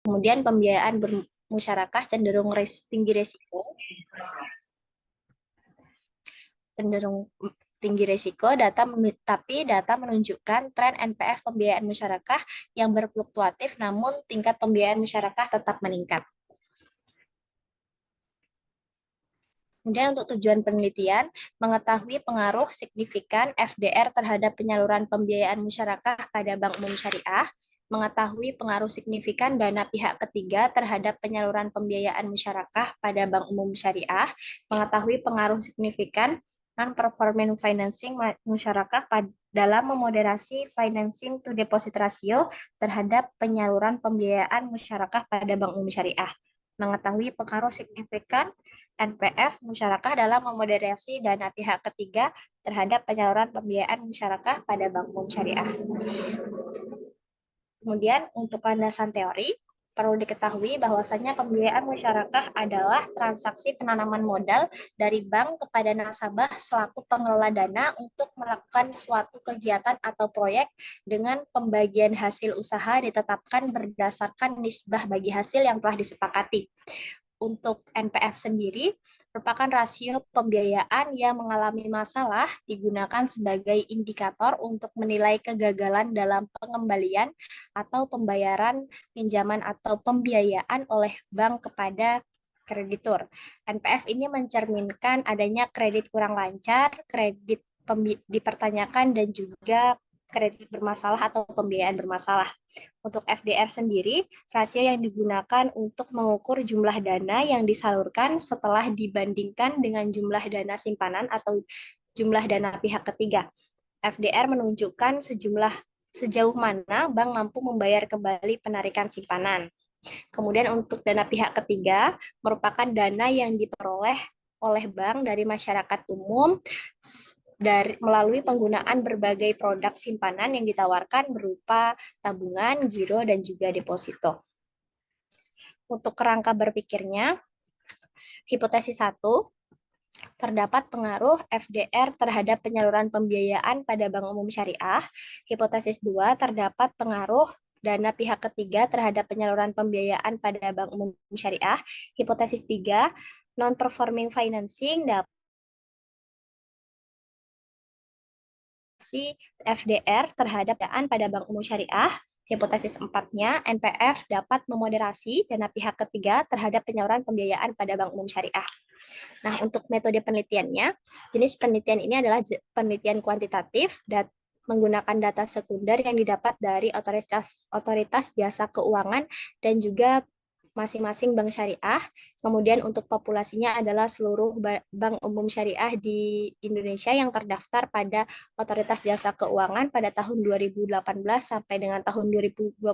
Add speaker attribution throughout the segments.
Speaker 1: Kemudian pembiayaan bermusyarakah cenderung tinggi resiko, tapi data menunjukkan tren NPF pembiayaan musyarakah yang berfluktuatif, namun tingkat pembiayaan musyarakah tetap meningkat. Kemudian untuk tujuan penelitian, mengetahui pengaruh signifikan FDR terhadap penyaluran pembiayaan musyarakah pada Bank Umum Syariah, mengetahui pengaruh signifikan dana pihak ketiga terhadap penyaluran pembiayaan musyarakah pada Bank Umum Syariah, mengetahui pengaruh signifikan non-performing financing musyarakah dalam memoderasi financing to deposit ratio terhadap penyaluran pembiayaan musyarakah pada Bank Umum Syariah, mengetahui pengaruh signifikan NPF musyarakah dalam memoderasi dana pihak ketiga terhadap penyaluran pembiayaan musyarakah pada Bank Umum Syariah. Kemudian untuk landasan teori, perlu diketahui bahwasannya pembiayaan musyarakah adalah transaksi penanaman modal dari bank kepada nasabah selaku pengelola dana untuk melakukan suatu kegiatan atau proyek dengan pembagian hasil usaha ditetapkan berdasarkan nisbah bagi hasil yang telah disepakati. Untuk NPF sendiri merupakan rasio pembiayaan yang mengalami masalah digunakan sebagai indikator untuk menilai kegagalan dalam pengembalian atau pembayaran pinjaman atau pembiayaan oleh bank kepada kreditur. NPF ini mencerminkan adanya kredit kurang lancar, kredit dipertanyakan, dan juga kredit bermasalah atau pembiayaan bermasalah. Untuk FDR sendiri, rasio yang digunakan untuk mengukur jumlah dana yang disalurkan setelah dibandingkan dengan jumlah dana simpanan atau jumlah dana pihak ketiga. FDR menunjukkan sejauh mana bank mampu membayar kembali penarikan simpanan. Kemudian untuk dana pihak ketiga merupakan dana yang diperoleh oleh bank dari masyarakat umum melalui penggunaan berbagai produk simpanan yang ditawarkan berupa tabungan, giro, dan juga deposito. Untuk kerangka berpikirnya, hipotesis 1, terdapat pengaruh FDR terhadap penyaluran pembiayaan pada Bank Umum Syariah. Hipotesis 2, terdapat pengaruh dana pihak ketiga terhadap penyaluran pembiayaan pada Bank Umum Syariah. Hipotesis 3, non-performing financing dapat FDR terhadap pembiayaan pada Bank Umum Syariah. Hipotesis 4-nya, NPF dapat memoderasi dana pihak ketiga terhadap penyaluran pembiayaan pada Bank Umum Syariah. Nah, untuk metode penelitiannya, jenis penelitian ini adalah penelitian kuantitatif dan menggunakan data sekunder yang didapat dari otoritas jasa keuangan dan juga masing-masing bank syariah. Kemudian untuk populasinya adalah seluruh bank umum syariah di Indonesia yang terdaftar pada otoritas jasa keuangan pada tahun 2018 sampai dengan tahun 2022.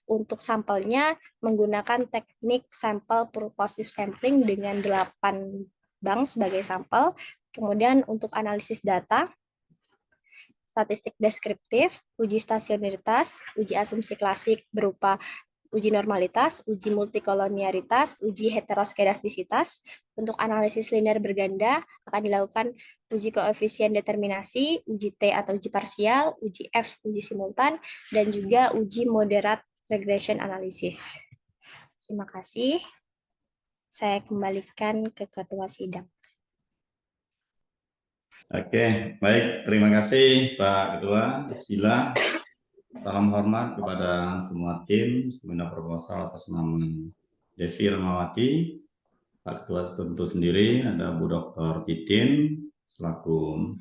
Speaker 1: Untuk sampelnya menggunakan teknik sampel purposive sampling dengan 8 bank sebagai sampel. Kemudian untuk analisis data, statistik deskriptif, uji stasionaritas, uji asumsi klasik berupa uji normalitas, uji multikolonialitas, uji heteroskedastisitas. Untuk analisis linear berganda akan dilakukan uji koefisien determinasi, uji T atau uji parsial, uji F, uji simultan, dan juga uji moderate regression analysis. Terima kasih. Saya kembalikan ke ketua sidang.
Speaker 2: Oke, baik. Terima kasih Pak Ketua. Bismillah. Salam hormat kepada semua tim seminar proposal atas nama Devi Rahmawati. Pak Ketua tentu sendiri, ada Bu Dr. Titin selaku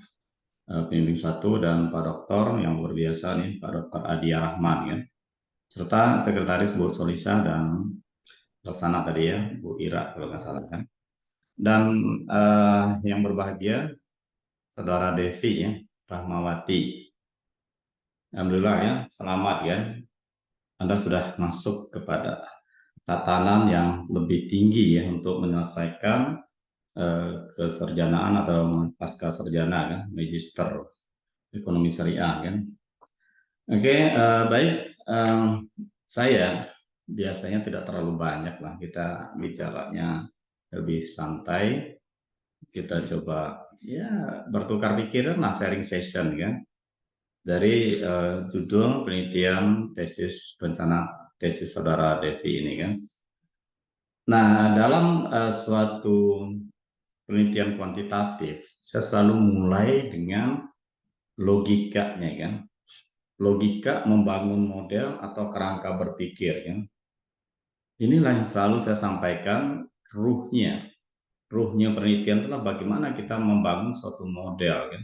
Speaker 2: pembimbing 1 dan Pak Doktor yang luar biasa nih, Pak Dr. Adia Rahman ya. Serta Sekretaris Bu Solisa dan Laksana tadi ya, Bu Ira kalau nggak salah kan. Dan yang berbahagia Saudara Devi ya, Rahmawati. Alhamdulillah ya, selamat ya. Anda sudah masuk kepada tatanan yang lebih tinggi ya untuk menyelesaikan kesarjanaan atau pasca sarjana kan, magister ekonomi syariah kan. Oke, baik. Saya biasanya tidak terlalu banyak lah, kita bicaranya lebih santai. Kita coba ya bertukar pikiran lah, sharing session kan. Dari judul penelitian tesis rencana tesis saudara Devi ini kan. Nah, dalam suatu penelitian kuantitatif, saya selalu mulai dengan logikanya kan. Logika membangun model atau kerangka berpikir kan. Inilah yang selalu saya sampaikan ruhnya. Ruhnya penelitian adalah bagaimana kita membangun suatu model kan.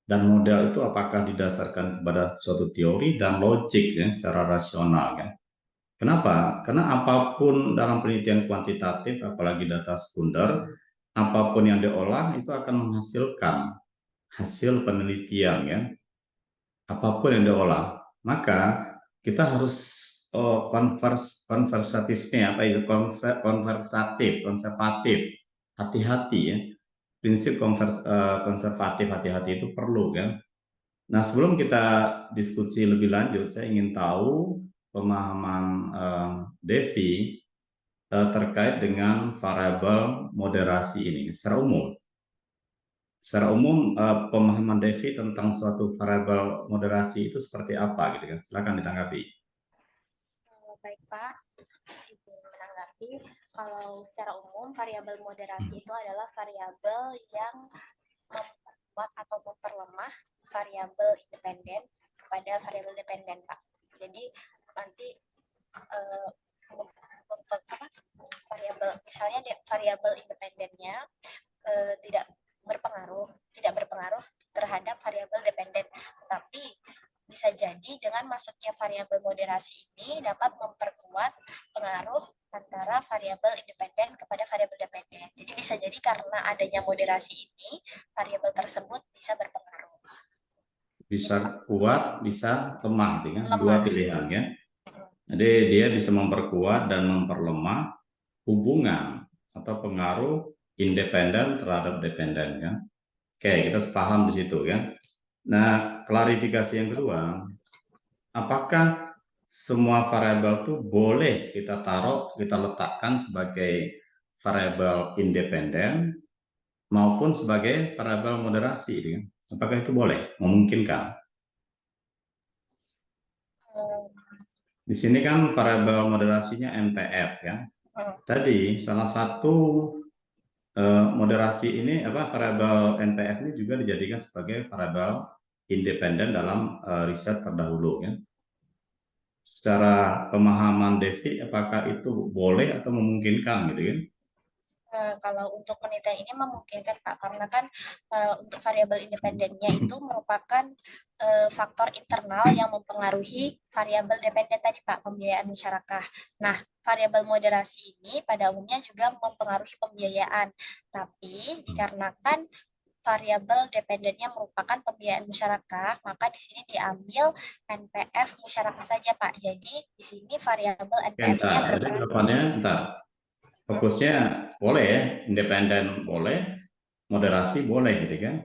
Speaker 2: Dan model itu apakah didasarkan kepada suatu teori dan logik ya, secara rasional kan. Kenapa? Karena apapun dalam penelitian kuantitatif, apalagi data sekunder, apapun yang diolah itu akan menghasilkan hasil penelitian ya. Apapun yang diolah, maka kita harus konservatif, hati-hati ya. Prinsip konservatif hati-hati itu perlu kan. Nah, sebelum kita diskusi lebih lanjut, saya ingin tahu pemahaman Devi terkait dengan variabel moderasi ini secara umum. Secara umum, pemahaman Devi tentang suatu variabel moderasi itu seperti apa gitu kan? Silakan ditanggapi.
Speaker 1: Baik Pak, izin menanggapi. Kalau secara umum variabel moderasi itu adalah variabel yang memperkuat atau memperlemah variabel independen pada variabel dependen Pak. Jadi nanti variabel misalnya variabel independennya tidak berpengaruh terhadap variabel dependen, tapi bisa jadi dengan masuknya variabel moderasi ini dapat memperkuat pengaruh antara variabel independen kepada variabel dependen. Jadi bisa jadi karena adanya moderasi ini, variabel tersebut bisa berpengaruh.
Speaker 2: Bisa kuat, bisa lemah, gitu kan?
Speaker 1: Lemah.
Speaker 2: Dua pilihan ya. Jadi dia bisa memperkuat dan memperlemah hubungan atau pengaruh independen terhadap dependen kan. Oke, kita sepaham di situ kan. Nah, klarifikasi yang kedua, apakah semua variabel itu boleh kita taruh, kita letakkan sebagai variabel independen maupun sebagai variabel moderasi, gitu kan? Apakah itu boleh, memungkinkan? Di sini kan variabel moderasinya NPF ya. Tadi salah satu moderasi ini variabel NPF ini juga dijadikan sebagai variabel independen dalam riset terdahulu ya. Secara pemahaman Devi, apakah itu boleh atau memungkinkan gitu kan?
Speaker 1: Kalau untuk penelitian ini memungkinkan Pak, karena kan untuk variabel independennya itu merupakan faktor internal yang mempengaruhi variabel dependen tadi Pak, pembiayaan musyarakah. Nah, variabel moderasi ini pada umumnya juga mempengaruhi pembiayaan, tapi dikarenakan variabel dependennya merupakan pembiayaan musyarakah, maka di sini diambil NPF musyarakah saja Pak. Jadi di sini variabel NPF-nya
Speaker 2: Jadi jawabannya fokusnya boleh ya, independen boleh, moderasi boleh gitu kan.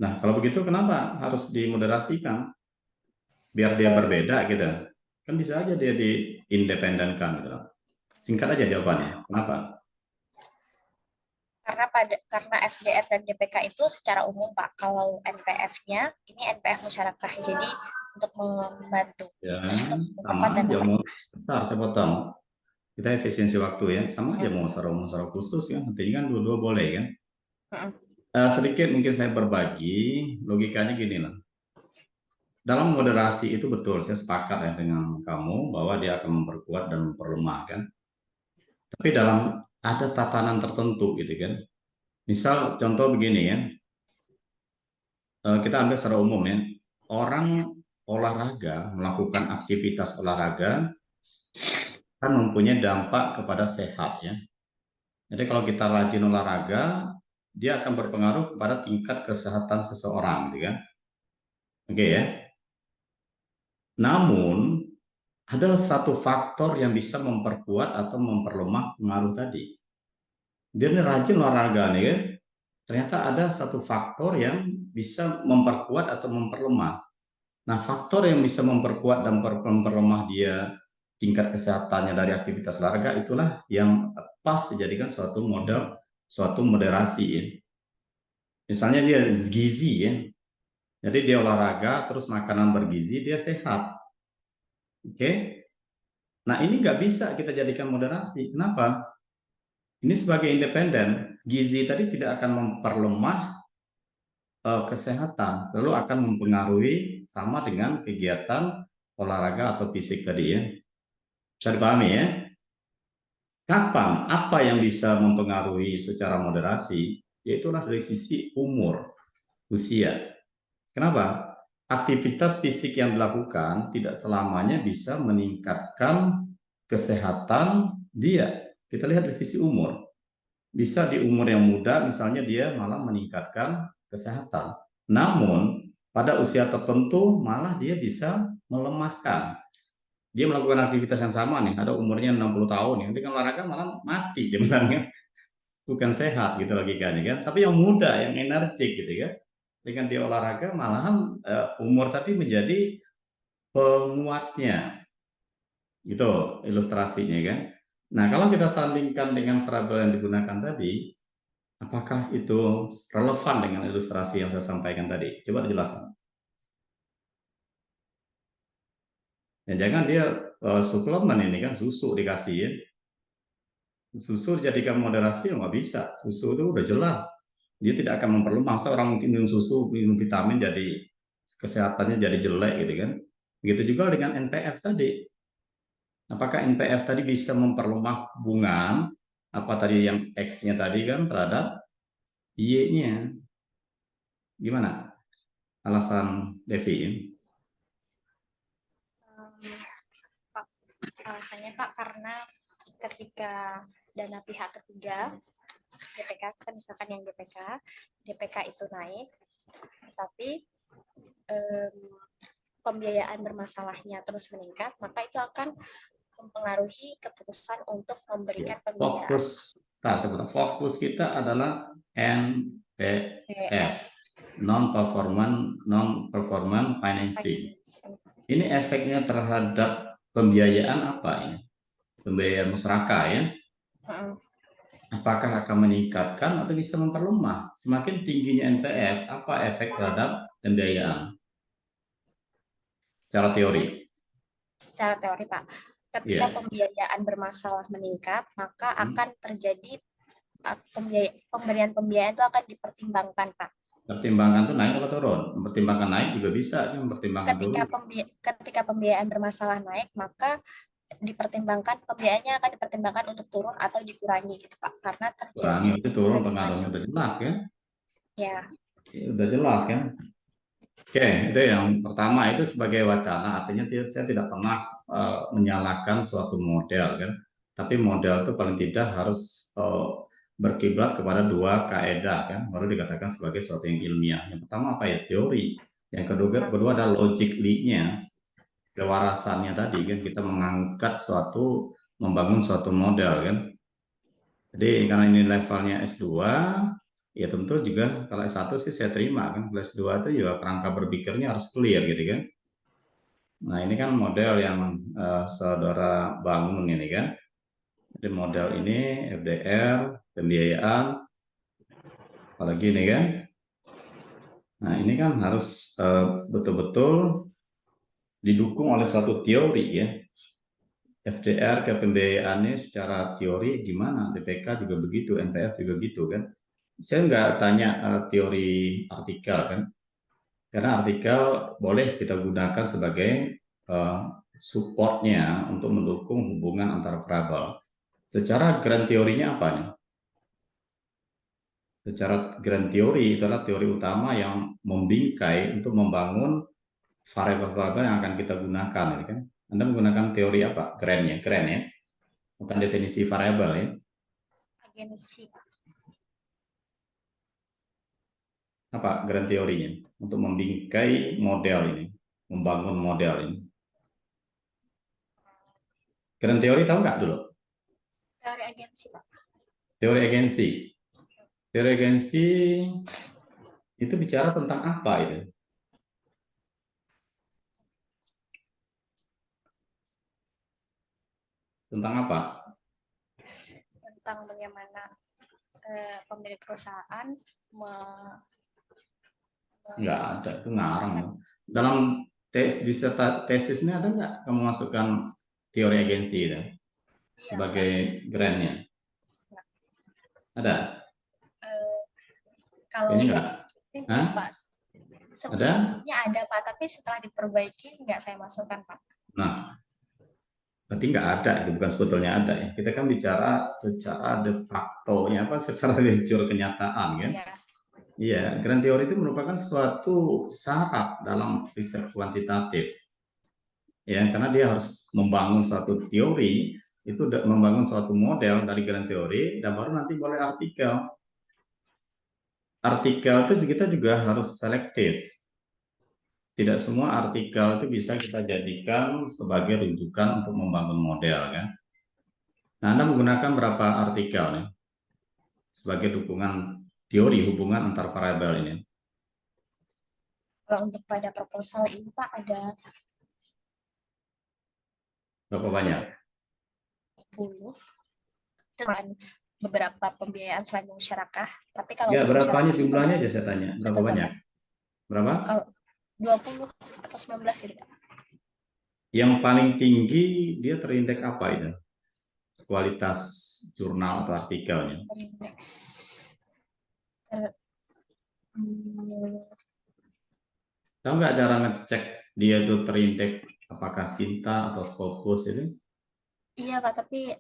Speaker 2: Nah, kalau begitu kenapa harus dimoderasikan? Biar dia berbeda gitu. Kan bisa aja dia diindependenkan gitu. Singkat aja jawabannya. Kenapa?
Speaker 1: Karena FDR dan DPK itu secara umum Pak. Kalau NPF-nya ini NPF musyarakah. Jadi untuk membantu.
Speaker 2: Ya, sama aja mau. Bentar, saya potong. Kita efisiensi waktu ya, sama aja mau secara umum secara khusus ya. Nantinya kan dua-dua boleh kan. Sedikit mungkin saya berbagi, logikanya gini lah. Dalam moderasi itu betul, saya sepakat ya dengan kamu bahwa dia akan memperkuat dan memperlemah kan. Tapi dalam ada tatanan tertentu gitu kan. Misal contoh begini ya, kita ambil secara umum ya, orang olahraga, melakukan aktivitas olahraga kan mempunyai dampak kepada sehat ya. Jadi kalau kita rajin olahraga, dia akan berpengaruh kepada tingkat kesehatan seseorang gitu kan. Oke ya. Namun ada satu faktor yang bisa memperkuat atau memperlemah pengaruh tadi. Dia ini rajin olahraga nih kan. Ternyata ada satu faktor yang bisa memperkuat atau memperlemah. Nah, faktor yang bisa memperkuat dan memperlemah dia tingkat kesehatannya dari aktivitas olahraga itulah yang pas dijadikan suatu model, suatu moderasi ya. Misalnya dia gizi ya. Jadi dia olahraga terus makanan bergizi, dia sehat. Oke. Nah, ini nggak bisa kita jadikan moderasi. Kenapa? Ini sebagai independen, gizi tadi tidak akan memperlemah kesehatan, selalu akan mempengaruhi sama dengan kegiatan olahraga atau fisik tadi ya. Bisa dipahami ya? Kapan, apa yang bisa mempengaruhi secara moderasi? Yaitulah dari sisi umur, usia. Kenapa? Aktivitas fisik yang dilakukan tidak selamanya bisa meningkatkan kesehatan dia. Kita lihat dari sisi umur. Bisa di umur yang muda, misalnya dia malah meningkatkan kesehatan. Namun, pada usia tertentu malah dia bisa melemahkan. Dia melakukan aktivitas yang sama nih, ada umurnya 60 tahun, yang dengan olahraga malah mati dia bilangnya, bukan sehat gitu logikanya kan. Tapi yang muda, yang energik gitu kan, dengan dia olahraga malahan umur tadi menjadi penguatnya, gitu ilustrasinya kan. Nah, kalau kita sandingkan dengan variabel yang digunakan tadi, apakah itu relevan dengan ilustrasi yang saya sampaikan tadi? Coba dijelaskan. Ya, jangan dia suplemen ini kan, susu dikasih ya. Susu dijadikan moderasi ya nggak bisa. Susu itu udah jelas. Dia tidak akan memperlemah. Masa orang minum susu, minum vitamin jadi kesehatannya jadi jelek gitu kan. Begitu juga dengan NPF tadi. Apakah NPF tadi bisa memperlemah hubungan apa tadi yang X-nya tadi kan terhadap Y-nya? Gimana alasan Devi?
Speaker 1: Pak, alasannya Pak karena ketika dana pihak ketiga DPK kan misalkan yang DPK itu naik, tapi pembiayaan bermasalahnya terus meningkat, maka itu akan mempengaruhi keputusan untuk memberikan pembiayaan.
Speaker 2: Fokus kita adalah NPF,
Speaker 1: PF,
Speaker 2: non performance financing. Ini efeknya terhadap pembiayaan apa ya? Pembiayaan masyarakat ya. Apakah akan meningkatkan atau bisa memperlemah? Semakin tingginya NPF, apa efek terhadap pembiayaan? Secara teori.
Speaker 1: Secara teori Pak, ketika pembiayaan bermasalah meningkat, maka akan terjadi pemberian pembiayaan itu akan dipertimbangkan Pak.
Speaker 2: Pertimbangan itu naik atau turun? Mempertimbangkan naik juga bisa, mempertimbangkan turun.
Speaker 1: Ketika pembiayaan bermasalah naik, maka dipertimbangkan pembiayaannya akan dipertimbangkan untuk turun atau dikurangi gitu Pak, karena terjadi
Speaker 2: kurangi itu turun pengaruhnya udah jelas kan?
Speaker 1: Ya.
Speaker 2: Udah jelas kan? Oke, itu yang pertama, itu sebagai wacana, artinya saya tidak pernah menyalahkan suatu model kan, tapi model itu paling tidak harus berkiblat kepada dua kaedah kan, baru dikatakan sebagai suatu yang ilmiah. Yang pertama apa ya? Teori. Yang kedua adalah logically-nya, kewarasannya tadi kan, kita mengangkat membangun suatu model kan. Jadi karena ini levelnya S2, ya tentu juga kalau S1 sih saya terima kan, S2 itu juga kerangka berpikirnya harus clear gitu kan. Nah ini kan model yang saudara bangun ini kan. Jadi model ini FDR, pembiayaan, apalagi ini kan. Nah ini kan harus betul-betul didukung oleh suatu teori ya. FDR ke pembiayaannya secara teori gimana, DPK juga begitu, NPF juga gitu kan. Saya nggak tanya teori artikel kan, karena artikel boleh kita gunakan sebagai supportnya untuk mendukung hubungan antar variabel. Secara grand teorinya apa nih? Secara grand teori itu adalah teori utama yang membingkai untuk membangun variabel-variabel yang akan kita gunakan, ya kan? Anda menggunakan teori apa? Grand ya, bukan definisi variabel ya.
Speaker 1: Agensi.
Speaker 2: Apa grand teorinya untuk membingkai model ini, membangun model ini? Grand teori tahu nggak dulu?
Speaker 1: Teori agensi Pak.
Speaker 2: Teori agensi. Teori agensi itu bicara tentang apa itu? Tentang apa?
Speaker 1: Tentang bagaimana pemilik perusahaan
Speaker 2: Nggak ada, itu ngarang. Dalam tesisnya ada nggak kamu masukkan teori agensi itu
Speaker 1: Iya,
Speaker 2: sebagai grantnya? Ada?
Speaker 1: Eh, kalau
Speaker 2: Kayaknya enggak.
Speaker 1: ini
Speaker 2: Hah?
Speaker 1: belum Pak.
Speaker 2: Ada?
Speaker 1: Sebelumnya ada Pak, tapi setelah diperbaiki nggak saya masukkan Pak.
Speaker 2: Nah, berarti nggak ada, itu bukan sebetulnya ada ya. Kita kan bicara secara de facto, ya apa, secara jujur kenyataan kan.
Speaker 1: Iya.
Speaker 2: Iya, grand teori itu merupakan suatu syarat dalam riset kuantitatif. Ya, karena dia harus membangun suatu teori, itu membangun suatu model dari grand teori, dan baru nanti boleh artikel. Artikel itu kita juga harus selektif. Tidak semua artikel itu bisa kita jadikan sebagai rujukan untuk membangun model kan. Nah, Anda menggunakan berapa artikel nih sebagai dukungan teori hubungan antar variabel ini?
Speaker 1: Kalau untuk pada proposal ini Pak ada
Speaker 2: Berapa banyak?
Speaker 1: 10 dengan beberapa pembiayaan selain musyarakah. Tapi kalau
Speaker 2: Ya,
Speaker 1: untuk
Speaker 2: berapanya
Speaker 1: musyarakah
Speaker 2: jumlahnya aja saya tanya. Berapa
Speaker 1: betul,
Speaker 2: banyak?
Speaker 1: Pak.
Speaker 2: Berapa?
Speaker 1: Kalau 20 atau 19 ini Pak.
Speaker 2: Yang paling tinggi dia terindeks apa itu? Kualitas jurnal atau artikelnya.
Speaker 1: Indeks hmm,
Speaker 2: Tahu nggak cara ngecek dia itu terindeks apakah Sinta atau Scopus itu?
Speaker 1: iya Pak, tapi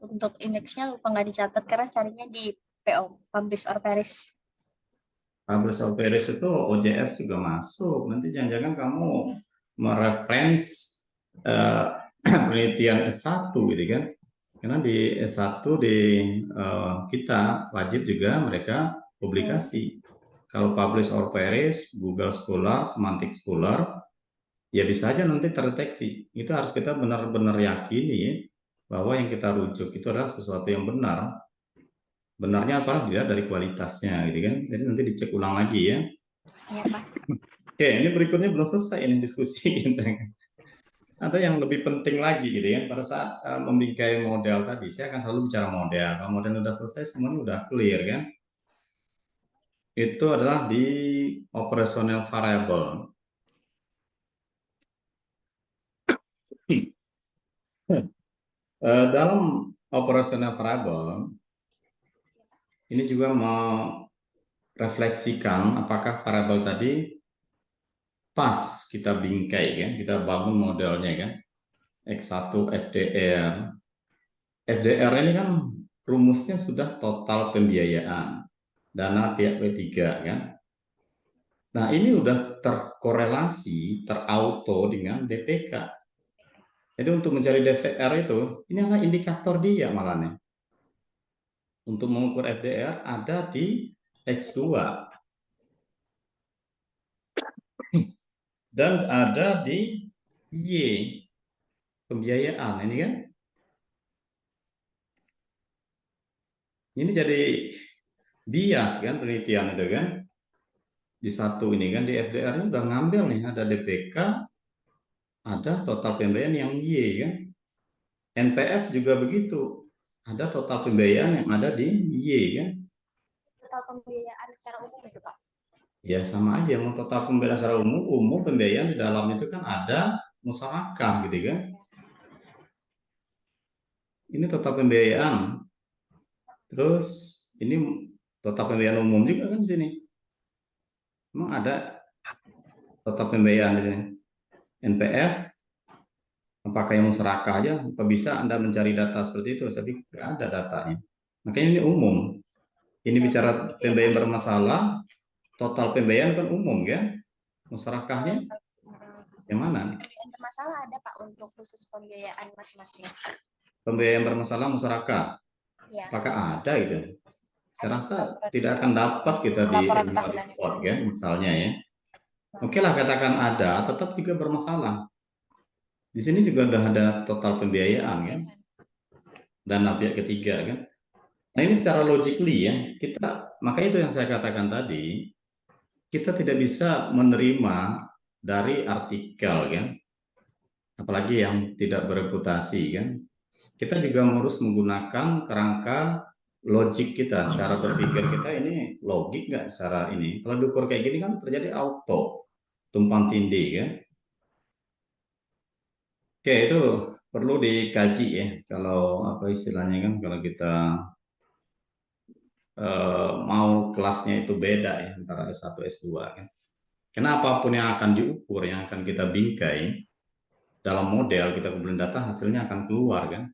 Speaker 1: untuk indeksnya lupa nggak dicatat karena carinya di PO, Publish or Perish.
Speaker 2: Publish or Perish itu OJS juga masuk. Nanti jangan-jangan kamu mereference eh, penelitian S1 gitu kan. Karena di S1 di kita wajib juga mereka publikasi. Kalau Publish or Perish, Google Scholar, Semantic Scholar, ya bisa aja nanti terdeteksi. Itu harus kita benar-benar yakini ya, bahwa yang kita rujuk itu adalah sesuatu yang benar. Benarnya apa? Dilihat dari kualitasnya gitu kan. Jadi nanti dicek ulang lagi ya.
Speaker 1: Iya Pak.
Speaker 2: Oke, ini berikutnya belum selesai ini diskusi kita. Ada yang lebih penting lagi gitu ya. Pada saat membingkai model tadi, saya akan selalu bicara model. Kalau model udah selesai, semuanya udah clear kan. Itu adalah di operational variable. Dalam operational variable, ini juga merefleksikan apakah variabel tadi pas kita bingkai kan, kita bangun modelnya kan. X1 FDR. FDR ini kan rumusnya sudah total pembiayaan dana pihak ketiga kan. Nah, ini udah terkorelasi, terauto dengan DPK. Jadi untuk mencari DVR itu, ini adalah indikator dia malah nih. Untuk mengukur FDR ada di X2 dan ada di Y pembiayaan ini kan. Ini jadi bias kan penelitian itu kan. Di satu ini kan di FDR ini udah ngambil nih ada DPK, ada total pembiayaan yang Y kan. NPF juga begitu. Ada total pembiayaan yang ada di Y kan.
Speaker 1: Total pembiayaan secara umum itu Pak.
Speaker 2: Ya sama aja, mau total pembiayaan secara umum pembiayaan di dalam itu kan ada musyarakah gitu kan. Ini total pembiayaan. Terus ini total pembiayaan umum juga kan di sini. Emang ada total pembiayaan di sini. NPF, apakah yang musyarakah aja? Apa bisa Anda mencari data seperti itu? Tapi nggak ada datanya. Makanya ini umum. Ini bicara pembiayaan bermasalah, total pembiayaan kan umum ya. Masyarakatnya yang mana?
Speaker 1: Pembiayaan bermasalah ada Pak untuk khusus pembiayaan masing-masing.
Speaker 2: Pembiayaan bermasalah masyarakat.
Speaker 1: Ya.
Speaker 2: Apakah ada itu? Saya rasa tidak akan dapat kita di report ya, misalnya ya. Oke lah katakan ada, tetap juga bermasalah. Di sini juga udah ada total pembiayaan kan, dana pihak ketiga kan. Nah ini secara logically ya, kita makanya itu yang saya katakan tadi, kita tidak bisa menerima dari artikel kan, apalagi yang tidak bereputasi kan. Kita juga harus menggunakan kerangka logik kita, secara berpikir kita ini logik nggak secara ini. Kalau diukur kayak gini kan terjadi auto, tumpang tindih kan. Oke itu perlu dikaji ya. Kalau apa istilahnya kan, kalau kita mau kelasnya itu beda ya antara S1 S2 kan. Karena apapun yang akan diukur, yang akan kita bingkai dalam model, kita kumpulin data, hasilnya akan keluar kan.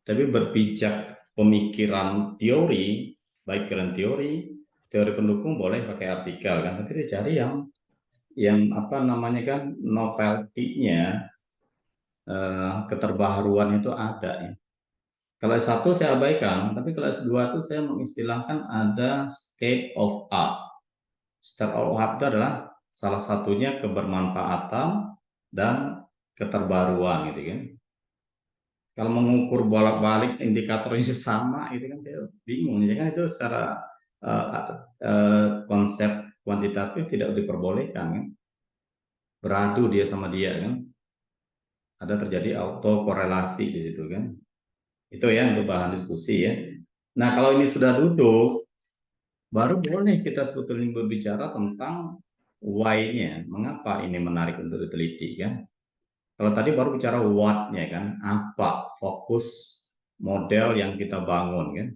Speaker 2: Tapi berpijak pemikiran teori, baik kalian teori pendukung boleh pakai artikel kan, tapi dicari yang apa namanya kan, novelty-nya, keterbaharuan itu ada ya. Kalau S1 saya abaikan, tapi kalau S2 itu saya mengistilahkan ada state of art. State of art itu adalah salah satunya kebermanfaatan dan keterbaruan gitu kan. Kalau mengukur bolak-balik indikatornya sama, itu kan saya bingung. Jadi kan itu secara konsep kuantitatif tidak diperbolehkan kan. Beradu dia sama dia kan. Ada terjadi autokorelasi di situ kan. Itu ya untuk bahan diskusi ya. Nah kalau ini sudah duduk, baru boleh kita sebetulnya berbicara tentang why-nya, mengapa ini menarik untuk diteliti kan. Kalau tadi baru bicara what-nya kan, apa fokus model yang kita bangun kan.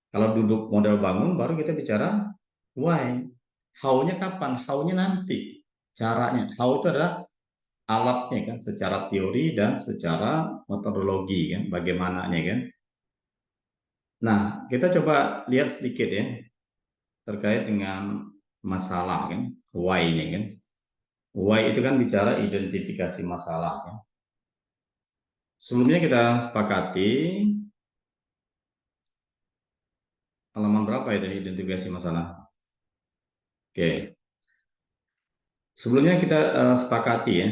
Speaker 2: Kalau duduk model bangun, baru kita bicara why. How-nya kapan? How-nya nanti. Caranya. How itu adalah alatnya kan, secara teori dan secara metodologi kan, bagaimananya kan. Nah, kita coba lihat sedikit ya terkait dengan masalah kan, why-nya kan. Why itu kan bicara identifikasi masalah kan. Sebelumnya kita sepakati halaman berapa itu identifikasi masalah. Oke. Sebelumnya kita sepakati ya.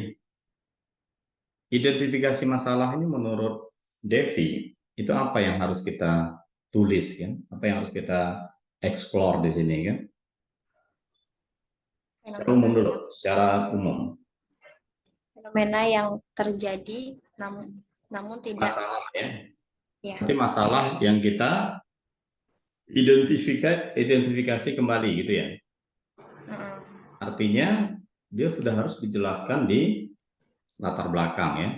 Speaker 2: Identifikasi masalah ini menurut Devi itu apa yang harus kita tulis kan? Apa yang harus kita explore di sini kan? Secara umum dulu, secara umum.
Speaker 1: Fenomena yang terjadi namun tidak
Speaker 2: Masalah ya.
Speaker 1: ya.
Speaker 2: Nanti masalah yang kita identifikasi kembali gitu ya. Artinya dia sudah harus dijelaskan di latar belakang ya.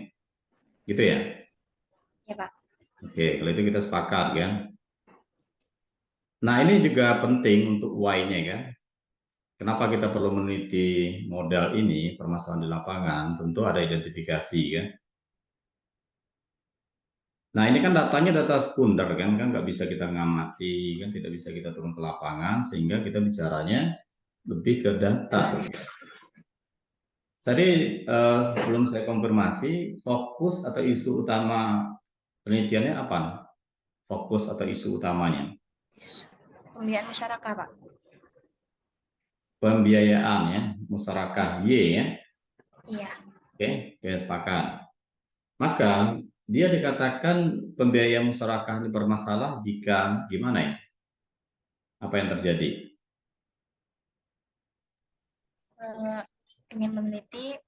Speaker 2: Gitu ya.
Speaker 1: Ya, Pak.
Speaker 2: Oke, kalau itu kita sepakat kan. Nah, ini juga penting untuk why-nya kan. Kenapa kita perlu meneliti model ini, permasalahan di lapangan, tentu ada identifikasi kan. Nah, ini kan datanya data sekunder kan nggak bisa kita ngamati, kan tidak bisa kita turun ke lapangan, sehingga kita bicaranya lebih ke data. Tadi sebelum saya konfirmasi, fokus atau isu utama penelitiannya apa? Fokus atau isu utamanya?
Speaker 1: Pembiayaan masyarakat, Pak.
Speaker 2: Pembiayaan ya, musyarakah Y ya.
Speaker 1: Iya.
Speaker 2: Oke, sepakat. Maka dia dikatakan pembiayaan musyarakah ini bermasalah jika gimana ya? Apa yang terjadi?
Speaker 1: Ingin meneliti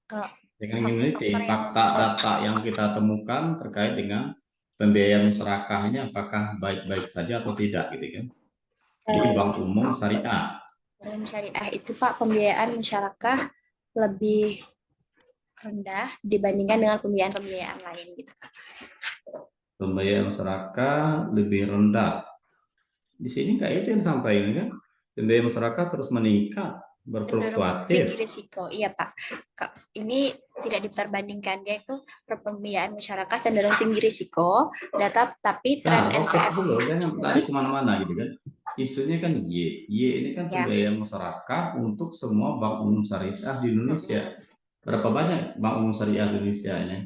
Speaker 2: Dengan meneliti
Speaker 1: faktor-faktor yang
Speaker 2: fakta data yang kita temukan terkait dengan pembiayaan musyarakah ini apakah baik-baik saja atau tidak gitu kan? Di bank umum syariah.
Speaker 1: dalam syariah itu, Pak, pembiayaan masyarakat lebih rendah dibandingkan dengan pembiayaan-pembiayaan lain gitu.
Speaker 2: Pembiayaan masyarakat lebih rendah. Di sini nggak itu yang sampaikan kan? Pembiayaan masyarakat terus meningkat, berfluktuatif.
Speaker 1: Tinggi risiko, iya Pak. Ini tidak diperbandingkan, dia itu pembiayaan masyarakat cenderung tinggi risiko, tapi tren
Speaker 2: Nah, fokus
Speaker 1: NPL
Speaker 2: dulu, jangan tarik kemana-mana gitu kan. Isunya kan Y. Y ini kan
Speaker 1: ya.
Speaker 2: pembiayaan masyarakat untuk semua bank umum syariah di Indonesia. Berapa banyak bank umum syariah di Indonesia ini?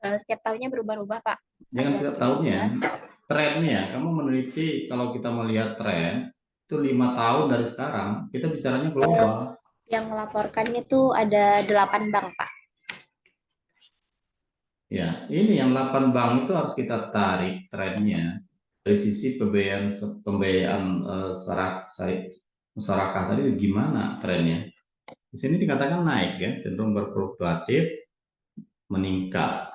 Speaker 1: Setiap tahunnya berubah-ubah, Pak.
Speaker 2: Jangan setiap tahunnya, trennya. Kamu meneliti kalau kita melihat tren itu 5 tahun dari sekarang, kita bicaranya global.
Speaker 1: Yang melaporkannya tuh ada 8 bank, Pak.
Speaker 2: Ya, ini yang 8 bank itu harus kita tarik trennya dari sisi pembiayaan masyarakat tadi gimana trennya. Di sini dikatakan naik ya, cenderung berfluktuatif, meningkat.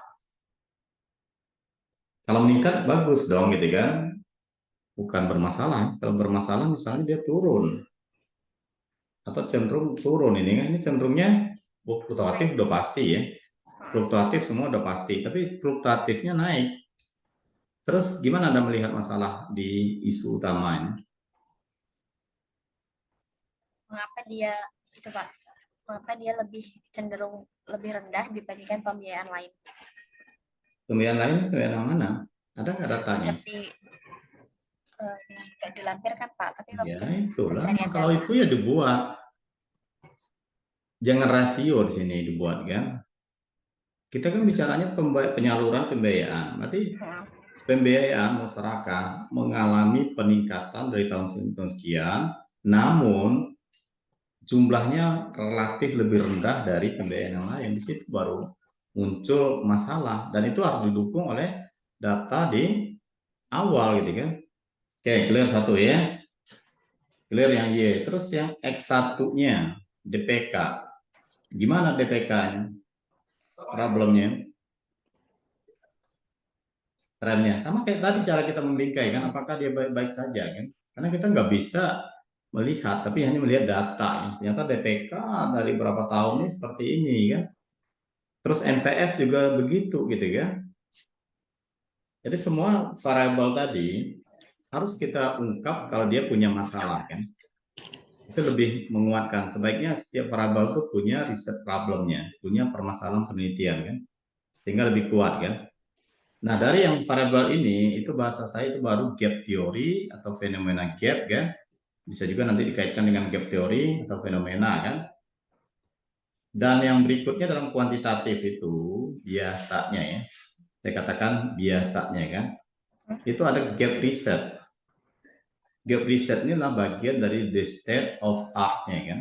Speaker 2: Kalau meningkat bagus dong gitu kan, bukan bermasalah. Kalau bermasalah misalnya dia turun atau cenderung turun ini kan, ini cenderungnya fluktuatif udah pasti ya. Fluktuatif semua udah pasti, tapi fluktuatifnya naik. Terus gimana Anda melihat masalah di isu utama ini?
Speaker 1: Mengapa dia itu Pak? Mengapa dia lebih cenderung lebih rendah dibandingkan pembiayaan lain?
Speaker 2: Pembiayaan lain, pembiayaan yang mana? Ada nggak datanya?
Speaker 1: Seperti nggak dilampirkan Pak, tapi
Speaker 2: Ya
Speaker 1: mungkin
Speaker 2: itulah,
Speaker 1: pencarian
Speaker 2: kalau
Speaker 1: data.
Speaker 2: itu ya dibuat. Jangan rasio di sini dibuat kan. Kita kan bicaranya penyaluran pembiayaan. Berarti pembiayaan masyarakat mengalami peningkatan dari tahun sekian, namun jumlahnya relatif lebih rendah dari pembiayaan yang lain. Di situ baru muncul masalah, dan itu harus didukung oleh data di awal gitu kan. Oke, clear satu ya. Clear yang Y. Terus yang X1-nya DPK. Gimana DPK-nya? Problemnya? Trennya sama kayak tadi cara kita membingkai kan, apakah dia baik-baik saja kan, karena kita nggak bisa melihat tapi hanya melihat data ya. Ternyata DPK dari berapa tahun ini seperti ini kan, terus NPF juga begitu gitu kan. Jadi semua variabel tadi harus kita ungkap kalau dia punya masalah kan, itu lebih menguatkan. Sebaiknya setiap variabel itu punya riset problemnya, punya permasalahan penelitian kan, sehingga lebih kuat kan. Nah, dari yang variabel ini, itu bahasa saya itu baru gap teori atau fenomena gap kan. Bisa juga nanti dikaitkan dengan gap teori atau fenomena kan. Dan yang berikutnya dalam kuantitatif itu biasanya ya, saya katakan biasanya kan, itu ada gap reset. Gap reset ini adalah bagian dari the state of art-nya kan.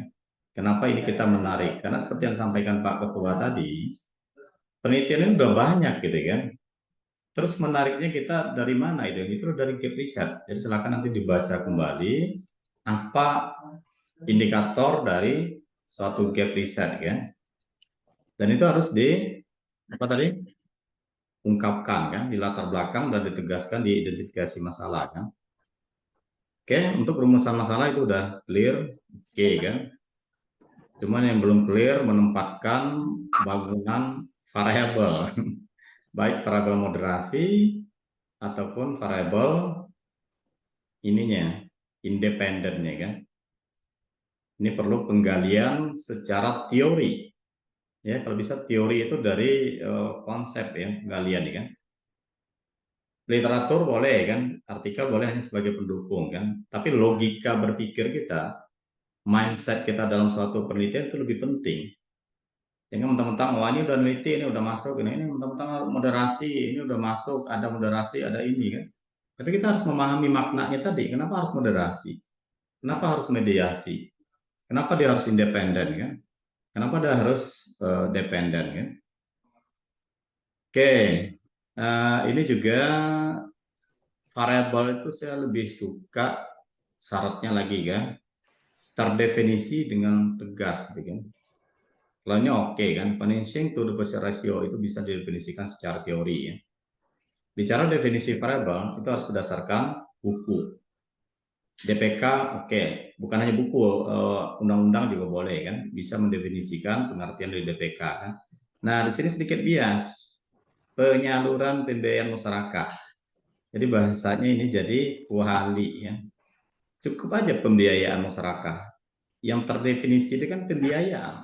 Speaker 2: Kenapa ini kita menarik? Karena seperti yang disampaikan Pak Ketua tadi, penelitian ini udah banyak gitu kan. Terus menariknya kita dari mana itu? Itu dari gap reset. Jadi silakan nanti dibaca kembali apa indikator dari suatu gap reset kan. Dan itu harus di apa tadi? Ungkapkan kan, di latar belakang dan ditegaskan di identifikasi masalah kan. Oke, untuk rumusan masalah itu udah clear, oke kan. Cuman yang belum clear menempatkan bangunan variabel, baik variabel moderasi ataupun variabel ininya, independennya kan. Ini perlu penggalian secara teori. Ya, kalau bisa teori itu dari konsep ya, penggalian ya kan. Literatur boleh kan, artikel boleh hanya sebagai pendukung kan. Tapi logika berpikir kita, mindset kita dalam suatu penelitian itu lebih penting. Jangan mentang-mentang, wah ini udah neliti, ini udah masuk, ini mentang-mentang moderasi, ini udah masuk, ada moderasi, ada ini kan. Tapi kita harus memahami maknanya tadi, kenapa harus moderasi? Kenapa harus mediasi? Kenapa dia harus independen kan? Kenapa dia harus dependen kan? Oke, ini juga variabel itu saya lebih suka syaratnya lagi kan, terdefinisi dengan tegas gitu kan. Kalau ini oke kan, punishing to deposit ratio itu bisa didefinisikan secara teori ya. Bicara definisi variabel itu harus berdasarkan buku. DPK oke, bukan hanya buku, undang-undang juga boleh kan, bisa mendefinisikan pengertian dari DPK kan. Nah, di sini sedikit bias, penyaluran pembiayaan masyarakat. Jadi bahasanya ini jadi wali ya. Cukup aja pembiayaan masyarakat. Yang terdefinisi itu kan pembiayaan,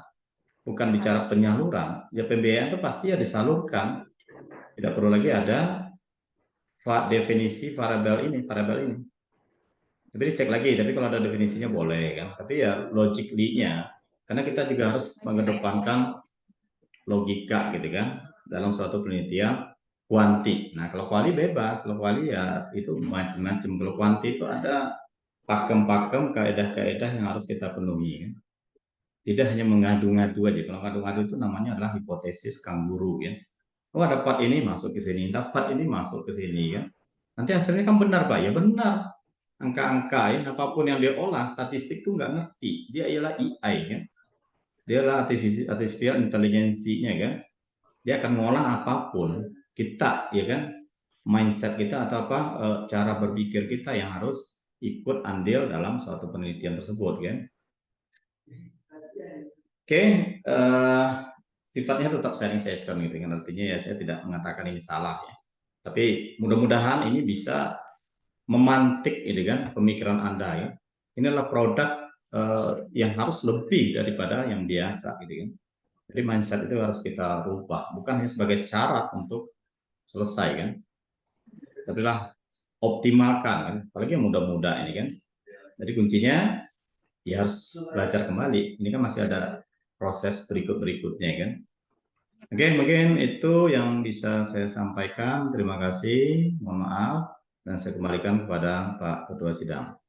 Speaker 2: bukan bicara penyaluran. Ya pembiayaan itu pasti ya disalurkan. Tidak perlu lagi ada definisi variabel ini. Tapi dicek lagi, tapi kalau ada definisinya boleh kan. Tapi ya logically-nya, karena kita juga harus mengedepankan logika gitu kan dalam suatu penelitian kuanti. Nah kalau kuali bebas, kalau kuali ya itu macam-macam. Kalau kuanti itu ada pakem-pakem kaedah-kaedah yang harus kita penuhi kan. Tidak hanya mengadu-ngadu aja. Kalau ngadu-ngadu itu namanya adalah hipotesis kanguru ya. Oh dapat ini masuk ke sini, dapat ini masuk ke sini kan. Nanti hasilnya kan benar Pak, ya benar. Angka-angka ya, apapun yang dia olah, statistik tuh nggak ngerti. Dia ialah AI kan. Dia adalah artificial intelligence-nya kan. Dia akan mengolah apapun. Kita ya kan, mindset kita atau apa cara berpikir kita yang harus ikut andil dalam suatu penelitian tersebut kan. Oke, sifatnya tetap sharing session gitu kan, artinya ya saya tidak mengatakan ini salah ya. Tapi mudah-mudahan ini bisa memantik gitu kan pemikiran Anda ya. Ini adalah produk yang harus lebih daripada yang biasa gitu kan. Jadi mindset itu harus kita rubah, bukan hanya sebagai syarat untuk selesai kan. Tapi lah optimalkan kan, apalagi yang muda-muda ini kan. Jadi kuncinya ya harus belajar kembali. Ini kan masih ada proses berikut-berikutnya kan. Oke, mungkin itu yang bisa saya sampaikan. Terima kasih, mohon maaf, dan saya kembalikan kepada Pak Ketua Sidang.